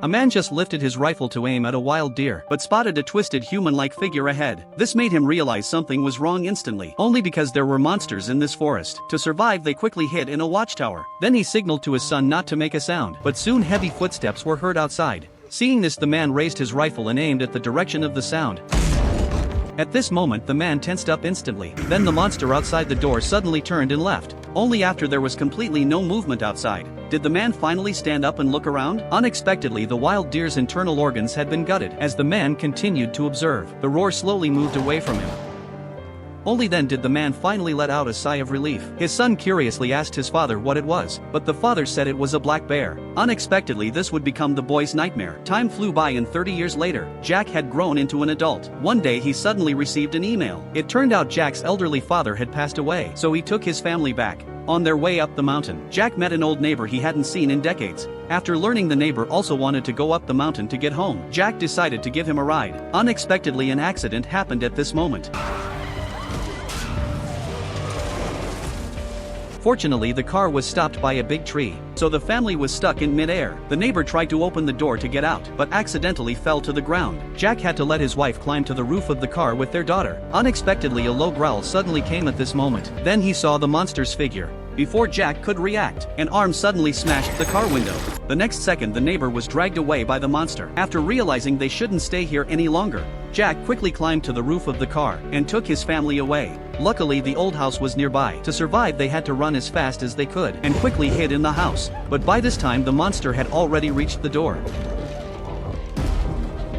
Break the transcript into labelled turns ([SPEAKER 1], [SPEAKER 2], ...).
[SPEAKER 1] A man just lifted his rifle to aim at a wild deer, but spotted a twisted human-like figure ahead. This made him realize something was wrong instantly, only because there were monsters in this forest. To survive, they quickly hid in a watchtower. Then he signaled to his son not to make a sound, but soon heavy footsteps were heard outside. Seeing this, the man raised his rifle and aimed at the direction of the sound. At this moment, the man tensed up instantly. Then the monster outside the door suddenly turned and left. Only after there was completely no movement outside did the man finally stand up and look around. Unexpectedly, the wild deer's internal organs had been gutted. As the man continued to observe, the roar slowly moved away from him. Only then did the man finally let out a sigh of relief. His son curiously asked his father what it was, but the father said it was a black bear. Unexpectedly, this would become the boy's nightmare. Time flew by, and 30 years later, Jack had grown into an adult. One day he suddenly received an email. It turned out Jack's elderly father had passed away, so he took his family back. On their way up the mountain, Jack met an old neighbor he hadn't seen in decades. After learning the neighbor also wanted to go up the mountain to get home, Jack decided to give him a ride. Unexpectedly, an accident happened at this moment. Fortunately, the car was stopped by a big tree, so the family was stuck in mid-air. The neighbor tried to open the door to get out, but accidentally fell to the ground. Jack had to let his wife climb to the roof of the car with their daughter. Unexpectedly, a low growl suddenly came at this moment. Then he saw the monster's figure. Before Jack could react, an arm suddenly smashed the car window. The next second, the neighbor was dragged away by the monster. After realizing they shouldn't stay here any longer, Jack quickly climbed to the roof of the car and took his family away. Luckily, the old house was nearby. To survive, they had to run as fast as they could and quickly hid in the house. But by this time, the monster had already reached the door.